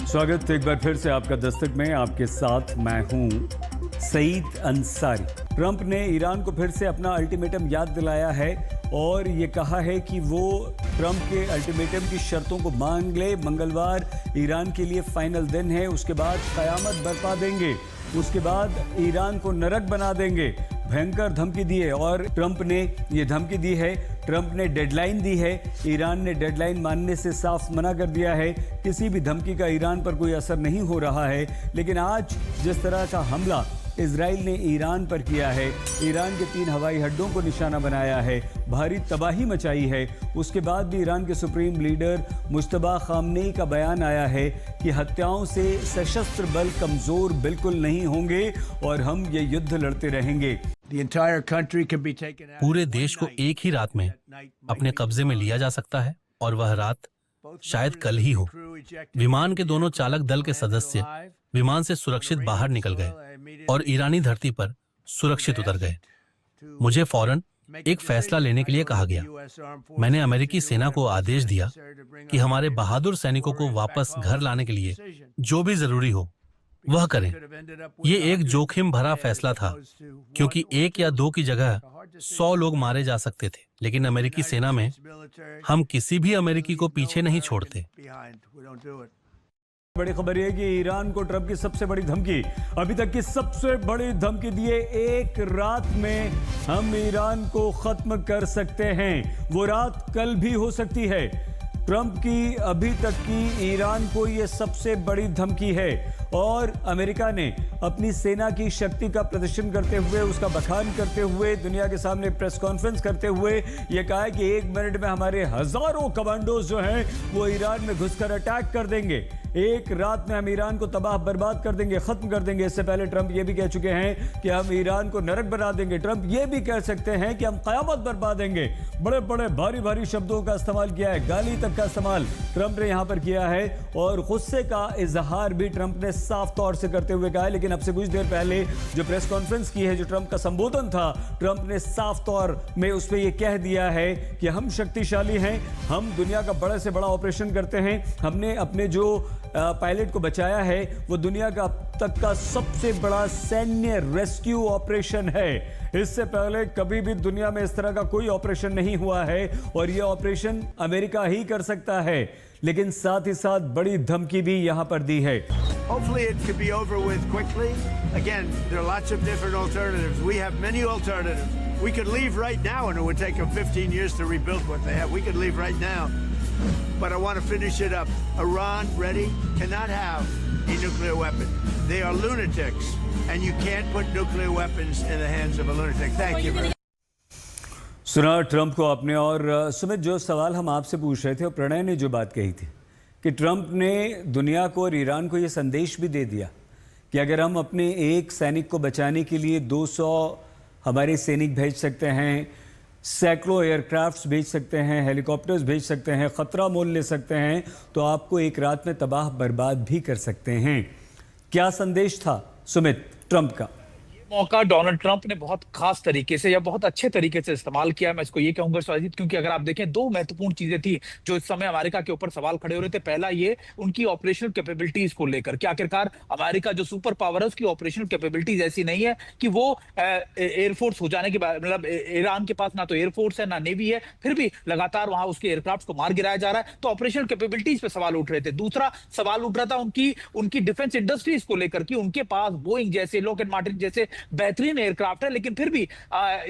स्वागत एक बार फिर से आपका दस्तक में। आपके साथ मैं हूं सईद अंसारी। ट्रंप ने ईरान को फिर से अपना अल्टीमेटम याद दिलाया है और ये कहा है कि वो ट्रंप के अल्टीमेटम की शर्तों को मान ले। मंगलवार ईरान के लिए फाइनल दिन है, उसके बाद कयामत बरपा देंगे, उसके बाद ईरान को नरक बना देंगे। भयंकर धमकी दी है और ट्रंप ने ये धमकी दी है। ट्रंप ने डेडलाइन दी है, ईरान ने डेडलाइन मानने से साफ मना कर दिया है। किसी भी धमकी का ईरान पर कोई असर नहीं हो रहा है। लेकिन आज जिस तरह का हमला इजराइल ने ईरान पर किया है, ईरान के 3 हवाई अड्डों को निशाना बनाया है, भारी तबाही मचाई है, उसके बाद भी ईरान के सुप्रीम लीडर मुश्तबा खामनेई का बयान आया है कि हत्याओं से सशस्त्र बल कमज़ोर बिल्कुल नहीं होंगे और हम ये युद्ध लड़ते रहेंगे। पूरे देश को एक ही रात में अपने कब्जे में लिया जा सकता है और वह रात शायद कल ही हो। विमान के दोनों चालक दल के सदस्य विमान से सुरक्षित बाहर निकल गए और ईरानी धरती पर सुरक्षित उतर गए। मुझे फौरन एक फैसला लेने के लिए कहा गया। मैंने अमेरिकी सेना को आदेश दिया कि हमारे बहादुर सैनिकों को वापस घर लाने के लिए जो भी जरूरी हो वह करें। ये एक जोखिम भरा फैसला था क्योंकि 1 या 2 की जगह 100 लोग मारे जा सकते थे, लेकिन अमेरिकी सेना में हम किसी भी अमेरिकी को पीछे नहीं छोड़ते। बड़ी खबर यह कि ईरान को ट्रंप की सबसे बड़ी धमकी, अभी तक की सबसे बड़ी धमकी दिए, एक रात में हम ईरान को खत्म कर सकते हैं। वो रात कल भी हो सकती है। ट्रंप की अभी तक की ईरान को यह सबसे बड़ी धमकी है और अमेरिका ने अपनी सेना की शक्ति का प्रदर्शन करते हुए, उसका बखान करते हुए, दुनिया के सामने प्रेस कॉन्फ्रेंस करते हुए यह कहा है कि 1 मिनट में हमारे हजारों कमांडोज जो हैं वो ईरान में घुसकर अटैक कर देंगे। एक रात में हम ईरान को तबाह बर्बाद कर देंगे, खत्म कर देंगे। इससे पहले ट्रंप ये भी कह चुके हैं कि हम ईरान को नरक बना देंगे। ट्रंप ये भी कह सकते हैं कि हम कयामत बर्पा देंगे। बड़े बड़े भारी भारी शब्दों का इस्तेमाल किया है, गाली तक का इस्तेमाल ट्रंप ने यहां पर किया है और गुस्से का इजहार भी ट्रंप ने साफ तौर से करते हुए कहा है। लेकिन अब से कुछ देर पहले जो प्रेस कॉन्फ्रेंस की है, जो ट्रंप का संबोधन था, ट्रंप ने साफ तौर में उस पर यह कह दिया है कि हम शक्तिशाली हैं, हम दुनिया का बड़े से बड़ा ऑपरेशन करते हैं। हमने अपने जो पायलट को बचाया है वो दुनिया का अब तक का सबसे बड़ा सैन्य रेस्क्यू ऑपरेशन है। इससे पहले कभी भी दुनिया में इस तरह का कोई ऑपरेशन नहीं हुआ है और यह ऑपरेशन अमेरिका ही कर सकता है। लेकिन साथ ही साथ बड़ी धमकी भी यहां पर दी है। Hopefully it can be over with quickly. Again, there are lots of different alternatives. We have many alternatives. We could leave right now and it would take them 15 years to rebuild what they have. We could leave right now. But I want to finish it up. Iran, ready, cannot have a nuclear weapon. They are lunatics. And you can't put nuclear weapons in the hands of a lunatic. Thank you very much. सुना Trump को आपने। और सुमित, जो सवाल हम आपसे पूछ रहे थे और प्रणय ने जो बात कही थी कि ट्रंप ने दुनिया को और ईरान को ये संदेश भी दे दिया कि अगर हम अपने एक सैनिक को बचाने के लिए 200 हमारे सैनिक भेज सकते हैं, सैकड़ों एयरक्राफ्ट्स भेज सकते हैं, हेलीकॉप्टर्स भेज सकते हैं, खतरा मोल ले सकते हैं, तो आपको एक रात में तबाह बर्बाद भी कर सकते हैं। क्या संदेश था सुमित ट्रंप का? मौका डोनाल्ड ट्रंप ने बहुत खास तरीके से या बहुत अच्छे तरीके से इस्तेमाल किया। मैं इसको ये कहूंगा स्वाजीत, क्योंकि अगर आप देखें 2 महत्वपूर्ण चीजें थी जो इस समय अमेरिका के ऊपर सवाल खड़े हो रहे थे। पहला ये उनकी ऑपरेशनल कैपेबिलिटीज को लेकर कि आखिरकार अमेरिका जो सुपर पावर है उसकी ऑपरेशनल कैपेबिलिटीज ऐसी नहीं है कि वो एयरफोर्स हो जाने के बाद, मतलब ईरान के पास ना तो एयरफोर्स है ना नेवी है, फिर भी लगातार वहां उसके एयरक्राफ्ट को मार गिराया जा रहा है। तो ऑपरेशनल कैपेबिलिटीज पे सवाल उठ रहे थे। दूसरा सवाल उठ रहा था उनकी डिफेंस इंडस्ट्रीज को लेकर कि उनके पास बोइंग जैसे, लॉकहीड मार्टिन जैसे बेहतरीन क्राफ्ट है, लेकिन फिर भी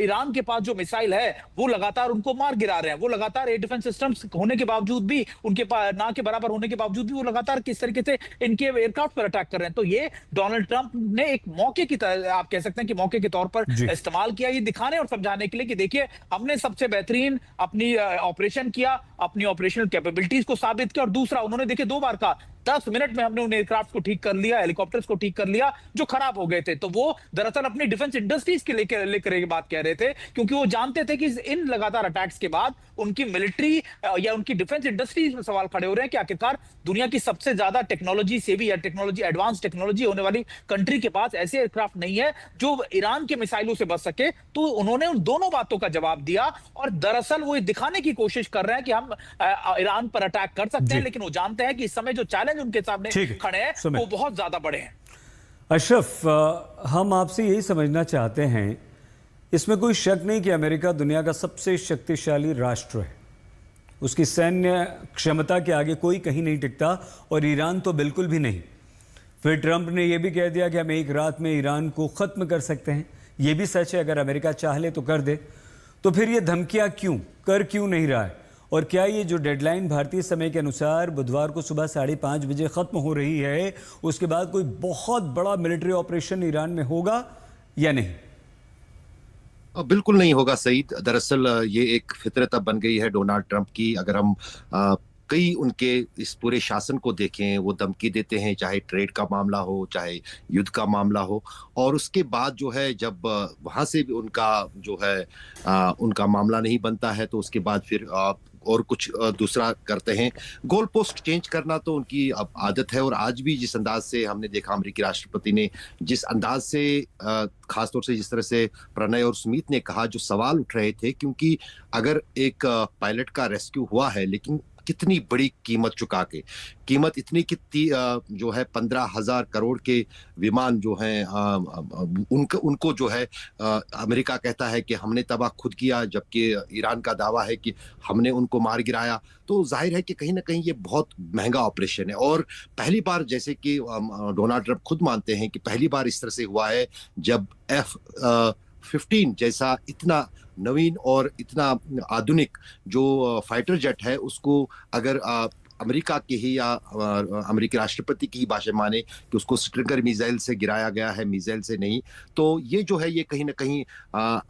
ईरान के पास जो मिसाइल है वो लगातार उनको मार गिरा रहे हैं। वो लगातार एयर डिफेंस सिस्टम्स होने के बावजूद भी, उनके पास ना के बराबर होने के बावजूद भी वो लगातार किस तरीके से इनके एयरक्राफ्ट पर अटैक कर रहे हैं। तो ये डोनाल्ड ट्रंप ने एक मौके की तरह, आप कह सकते हैं कि मौके के तौर पर इस्तेमाल किया, ये दिखाने और समझाने के लिए कि देखिए हमने सबसे बेहतरीन अपनी ऑपरेशन किया, अपनी ऑपरेशनल कैपेबिलिटीज को साबित किया। और दूसरा, उन्होंने देखिए 2 बार कहा 10 मिनट में हमने उन एयरक्राफ्ट को ठीक कर लिया, हेलीकॉप्टर्स को ठीक कर लिया जो खराब हो गए थे। तो वो दरअसल अपनी डिफेंस इंडस्ट्रीज के लेकर एक बात कह रहे थे, क्योंकि वो जानते थे कि इन लगातार अटैक्स के बाद उनकी मिलिट्री या उनकी डिफेंस इंडस्ट्रीज में सवाल खड़े हो रहे हैं कि आखिरकार दुनिया की सबसे ज्यादा टेक्नोलॉजी से भी या टेक्नोलॉजी, एडवांस टेक्नोलॉजी होने वाली कंट्री के पास ऐसे एयरक्राफ्ट नहीं है जो ईरान के मिसाइलों से बच सके। तो उन्होंने उन दोनों बातों का जवाब दिया और दरअसल वो दिखाने की कोशिश कर रहे हैं कि हम ईरान पर अटैक कर सकते हैं, लेकिन वो जानते हैं कि इस समय जो चैलेंज चैलेंज उनके सामने खड़े हैं वो बहुत ज्यादा बड़े हैं। अशरफ, हम आपसे यही समझना चाहते हैं, इसमें कोई शक नहीं कि अमेरिका दुनिया का सबसे शक्तिशाली राष्ट्र है, उसकी सैन्य क्षमता के आगे कोई कहीं नहीं टिकता, और ईरान तो बिल्कुल भी नहीं। फिर ट्रंप ने यह भी कह दिया कि हम एक रात में ईरान को ख़त्म कर सकते हैं। यह भी सच है, अगर अमेरिका चाह ले तो कर दे। तो फिर ये धमकियां क्यों नहीं रहा है? और क्या ये जो डेडलाइन भारतीय समय के अनुसार बुधवार को सुबह 5:30 बजे ख़त्म हो रही है, उसके बाद कोई बहुत बड़ा मिलिट्री ऑपरेशन ईरान में होगा या नहीं? बिल्कुल नहीं होगा सईद। दरअसल ये एक फितरत अब बन गई है डोनाल्ड ट्रंप की। अगर हम कई उनके इस पूरे शासन को देखें, वो धमकी देते हैं, चाहे ट्रेड का मामला हो, चाहे युद्ध का मामला हो, और उसके बाद जो है जब वहां से भी उनका जो है उनका मामला नहीं बनता है तो उसके बाद फिर और कुछ दूसरा करते हैं। गोल पोस्ट चेंज करना तो उनकी अब आदत है। और आज भी जिस अंदाज से हमने देखा अमेरिकी राष्ट्रपति ने जिस अंदाज से खासतौर से जिस तरह से प्रणय और सुमीत ने कहा, जो सवाल उठ रहे थे, क्योंकि अगर एक पायलट का रेस्क्यू हुआ है लेकिन कितनी बड़ी कीमत चुका के, कीमत इतनी कितनी जो है 15,000 करोड़ के विमान जो हैं उनको जो है अमेरिका कहता है कि हमने तबाह खुद किया, जबकि ईरान का दावा है कि हमने उनको मार गिराया। तो जाहिर है कि कहीं ना कहीं ये बहुत महंगा ऑपरेशन है। और पहली बार, जैसे कि डोनाल्ड ट्रंप खुद मानते हैं कि पहली बार इस तरह से हुआ है जब F-15 जैसा इतना नवीन और इतना आधुनिक जो फाइटर जेट है, उसको अगर अमेरिका के ही या अमेरिकी राष्ट्रपति की ही भाषा माने कि उसको स्ट्रिंगर मिसाइल से गिराया गया है, मिसाइल से नहीं, तो ये जो है ये कहीं ना कहीं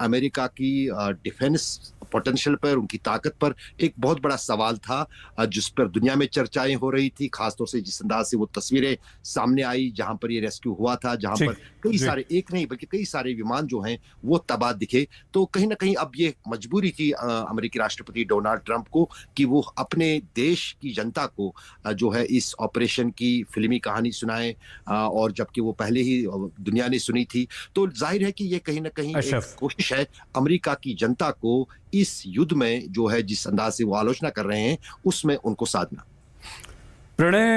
अमेरिका की डिफेंस पोटेंशियल पर, उनकी ताकत पर एक बहुत बड़ा सवाल था, जिस पर दुनिया में चर्चाएं हो रही थी। खासतौर से जिस अंदाज से वो तस्वीरें सामने आई जहां पर ये रेस्क्यू हुआ था, जहां पर कई सारे, एक नहीं बल्कि कई सारे विमान जो हैं वो तबाह दिखे। तो कहीं ना कहीं अब ये मजबूरी थी अमेरिकी राष्ट्रपति डोनाल्ड ट्रंप को कि वो अपने देश की जनता को जो है इस ऑपरेशन की फिल्मी कहानी सुनाए, और जबकि वो पहले ही दुनिया ने सुनी थी। तो जाहिर है कि ये कहीं ना कहीं एक कोशिश है अमेरिका की जनता को इस युद्ध में जो है जिस अंदाज से वो आलोचना कर रहे हैं उसमें उनको साधना। प्रणय,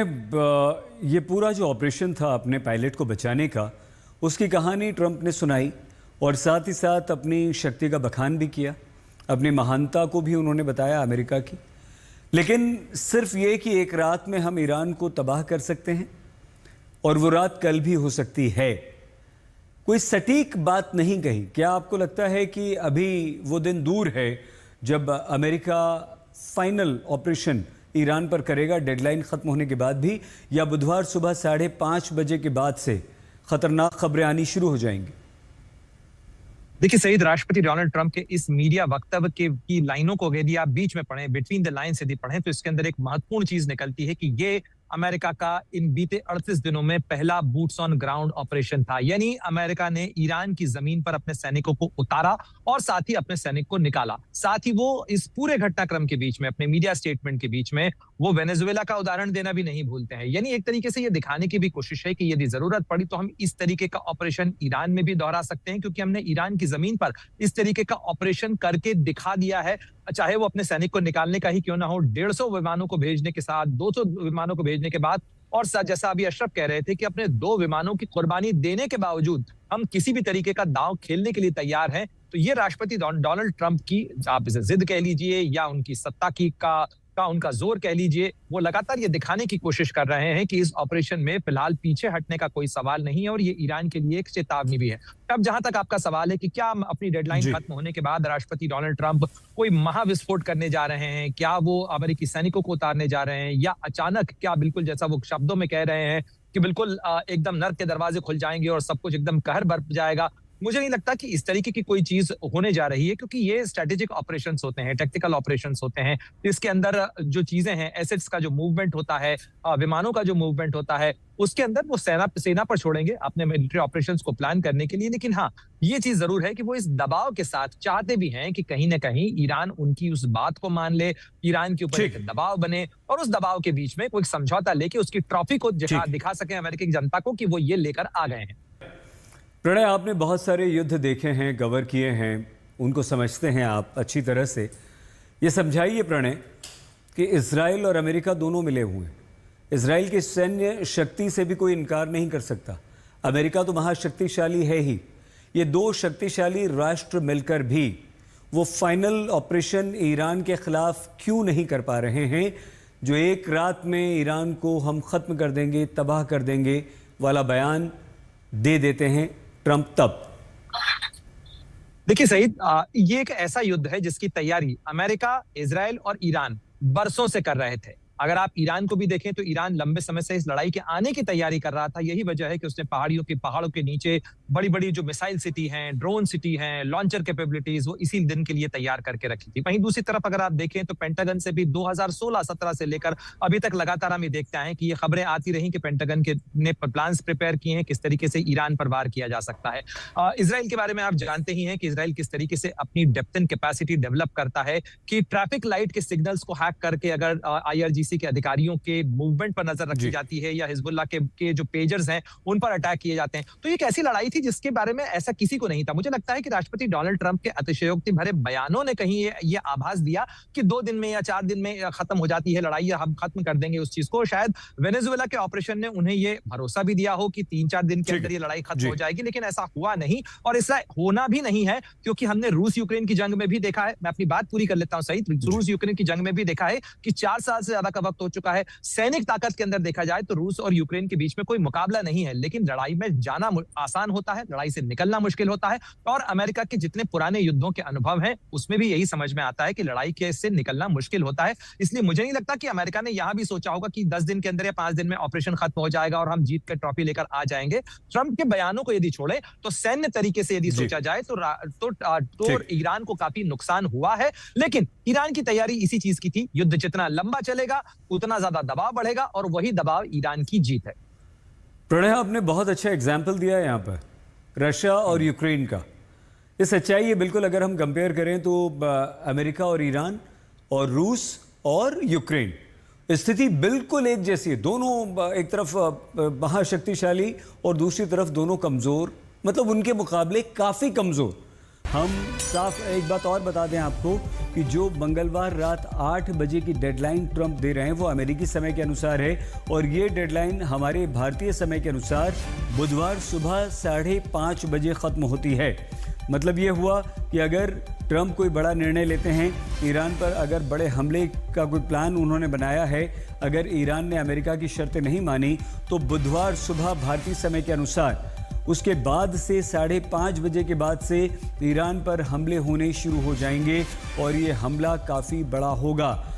ये पूरा जो ऑपरेशन था अपने पायलट को बचाने का, उसकी कहानी ट्रंप ने सुनाई और साथ ही साथ अपनी शक्ति का बखान भी किया, अपनी महानता को भी उन्होंने बताया अमेरिका की। लेकिन सिर्फ ये कि एक रात में हम ईरान को तबाह कर सकते हैं और वो रात कल भी हो सकती है, कोई सटीक बात नहीं कही। क्या आपको लगता है कि अभी वो दिन दूर है जब अमेरिका फाइनल ऑपरेशन ईरान पर करेगा, डेडलाइन खत्म होने के बाद भी, या बुधवार सुबह 5:30 बजे के बाद से खतरनाक खबरें आनी शुरू हो जाएंगी? देखिए सईद, राष्ट्रपति डोनाल्ड ट्रंप के इस मीडिया वक्तव्य की लाइनों को यदि आप बीच में पढ़ें, बिटवीन द लाइन्स यदि पढ़ें, तो इसके अंदर एक महत्वपूर्ण चीज निकलती है कि ये अमेरिका का इन बीते 38 दिनों में पहला बूट्स ऑन ग्राउंड ऑपरेशन था। यानी अमेरिका ने ईरान की जमीन पर अपने सैनिकों को उतारा और साथ ही अपने सैनिक को निकाला। साथ ही वो इस पूरे घटनाक्रम के बीच में, अपने मीडिया स्टेटमेंट के बीच में, वो वेनेजुएला का उदाहरण देना भी नहीं भूलते हैं। यानी एक तरीके से ये दिखाने की भी कोशिश है कि यदि जरूरत पड़ी तो हम इस तरीके का ऑपरेशन ईरान में भी दोहरा सकते हैं, क्योंकि हमने ईरान की जमीन पर इस तरीके का ऑपरेशन करके दिखा दिया है। चाहे वो अपने सैनिक को निकालने का ही क्यों ना हो, 150 विमानों को भेजने के साथ, 200 विमानों को भेजने के बाद, और जैसा अभी अशरफ कह रहे थे कि अपने 2 विमानों की कुर्बानी देने के बावजूद हम किसी भी तरीके का दांव खेलने के लिए तैयार हैं। तो ये राष्ट्रपति डोनाल्ड ट्रंप की, आप इसे जिद कह लीजिए या उनकी सत्ता की का उनका जोर कह लीजिए, वो लगातार ये दिखाने की कोशिश कर रहे हैं कि इस ऑपरेशन में फिलहाल पीछे हटने का कोई सवाल नहीं है, और ये ईरान के लिए एक चेतावनी भी है। अब जहां तक आपका सवाल है कि क्या अपनी डेडलाइन खत्म होने के बाद राष्ट्रपति डोनाल्ड ट्रंप कोई महाविस्फोट करने जा रहे हैं, क्या वो अमेरिकी सैनिकों को उतारने जा रहे हैं, या अचानक क्या बिल्कुल जैसा वो शब्दों में कह रहे हैं कि बिल्कुल एकदम नर्क के दरवाजे खुल जाएंगे और सब कुछ एकदम कहर बरप जाएगा, मुझे नहीं लगता कि इस तरीके की कोई चीज होने जा रही है। क्योंकि ये स्ट्रेटेजिक ऑपरेशंस होते हैं, टेक्निकल ऑपरेशंस होते हैं, इसके अंदर जो चीजें हैं, एसेट्स का जो मूवमेंट होता है, विमानों का जो मूवमेंट होता है, उसके अंदर वो सेना पर छोड़ेंगे अपने मिलिट्री ऑपरेशंस को प्लान करने के लिए। लेकिन हाँ, ये चीज जरूर है कि वो इस दबाव के साथ चाहते भी हैं कि कहीं ना कहीं ईरान उनकी उस बात को मान ले, ईरान के ऊपर एक दबाव बने, और उस दबाव के बीच में कोई समझौता लेके उसकी ट्रॉफी को दिखा सके अमेरिकी की जनता को कि वो ये लेकर आ गए हैं। प्रणय, आपने बहुत सारे युद्ध देखे हैं, कवर किए हैं, उनको समझते हैं आप अच्छी तरह से। ये समझाइए प्रणय कि इजराइल और अमेरिका दोनों मिले हुए हैं, इसराइल की सैन्य शक्ति से भी कोई इनकार नहीं कर सकता। अमेरिका तो महाशक्तिशाली है ही, ये दो शक्तिशाली राष्ट्र मिलकर भी वो फाइनल ऑपरेशन ईरान के खिलाफ क्यों नहीं कर पा रहे हैं, जो एक रात में ईरान को हम ख़त्म कर देंगे, तबाह कर देंगे वाला बयान दे देते हैं ट्रंप तब। देखिए सईद, ये एक ऐसा युद्ध है जिसकी तैयारी अमेरिका, इजराइल और ईरान बरसों से कर रहे थे। अगर आप ईरान को भी देखें तो ईरान लंबे समय से इस लड़ाई के आने की तैयारी कर रहा था। यही वजह है कि उसने पहाड़ों के नीचे बड़ी बड़ी जो मिसाइल सिटी हैं, ड्रोन सिटी हैं, लॉन्चर कैपेबिलिटीज वो इसी दिन के लिए तैयार करके रखी थी। वहीं दूसरी तरफ अगर आप देखें तो पेंटागन से भी 2016-17 से लेकर अभी तक लगातार हम ये देखते हैं कि ये खबरें आती रही कि पेंटागन के ने प्लान्स प्रिपेयर किए हैं किस तरीके से ईरान पर वार किया जा सकता है। इसराइल के बारे में आप जानते ही हैं कि इसराइल किस तरीके से अपनी डेप्थ एंड कैपेसिटी डेवलप करता है कि ट्रैफिक लाइट के सिग्नल्स को हैक करके अगर IRGC के अधिकारियों के मूवमेंट पर नजर रखी जाती है या हिजबुल्लाह के जो पेजर्स हैं उन पर अटैक किए जाते हैं। तो ये एक ऐसी लड़ाई थी जिसके बारे में ऐसा किसी को नहीं था। मुझे लगता है कि राष्ट्रपति डोनाल्ड ट्रंप के अतिशयोक्ति भरे बयानों ने कहीं ये आभास दिया कि 2 दिन में या 4 दिन में खत्म हो जाती है लड़ाई या हम खत्म कर देंगे उस चीज को। शायद वेनेजुएला के ऑपरेशन ने उन्हें ये भरोसा भी दिया हो कि 3-4 दिन के अंदर ये लड़ाई खत्म हो जाएगी, लेकिन ऐसा हुआ नहीं और ऐसा होना भी नहीं है, क्योंकि हमने रूस यूक्रेन की जंग में भी देखा है। मैं अपनी बात पूरी कर लेता हूं सही। रूस यूक्रेन की जंग में भी देखा है कि 4 साल से ज्यादा का वक्त हो चुका है। सैनिक ताकत के अंदर देखा जाए तो रूस और यूक्रेन के बीच में कोई मुकाबला नहीं है, लेकिन लड़ाई में जाना आसान होता है, लड़ाई से निकलना मुश्किल होता है। और अमेरिका के जितने पुराने युद्धों के अनुभव हैं उसमें भी यही समझ में आता है कि लड़ाई के से निकलना मुश्किल होता है। इसलिए मुझे नहीं लगता कि अमेरिका ने यहां भी सोचा होगा कि 10 दिन के अंदर या 5 दिन में ऑपरेशन खत्म हो जाएगा और हम जीत कर ट्रॉफी लेकर आ जाएंगे। ट्रंप के बयानों को यदि छोड़े तो सैन्य तरीके से यदि सोचा जाए तो ईरान को काफी नुकसान हुआ है, लेकिन ईरान की तैयारी इसी चीज की थी। युद्ध जितना लंबा चलेगा उतना ज्यादा दबाव बढ़ेगा और वही दबाव ईरान की जीत है। प्रणय, आपने बहुत अच्छा एग्जाम्पल दिया है यहाँ पर रशिया और यूक्रेन का। ये सच्चाई है बिल्कुल। अगर हम कंपेयर करें तो अमेरिका और ईरान और रूस और यूक्रेन, स्थिति बिल्कुल एक जैसी है। दोनों एक तरफ महाशक्तिशाली और दूसरी तरफ दोनों कमज़ोर, मतलब उनके मुकाबले काफ़ी कमज़ोर। हम साफ एक बात और बता दें आपको कि जो मंगलवार रात 8 बजे की डेडलाइन ट्रंप दे रहे हैं वो अमेरिकी समय के अनुसार है और ये डेडलाइन हमारे भारतीय समय के अनुसार बुधवार सुबह 5:30 बजे ख़त्म होती है। मतलब ये हुआ कि अगर ट्रंप कोई बड़ा निर्णय लेते हैं ईरान पर, अगर बड़े हमले का कोई प्लान उन्होंने बनाया है, अगर ईरान ने अमेरिका की शर्तें नहीं मानी, तो बुधवार सुबह भारतीय समय के अनुसार उसके बाद से 5:30 बजे के बाद से ईरान पर हमले होने शुरू हो जाएंगे और ये हमला काफ़ी बड़ा होगा।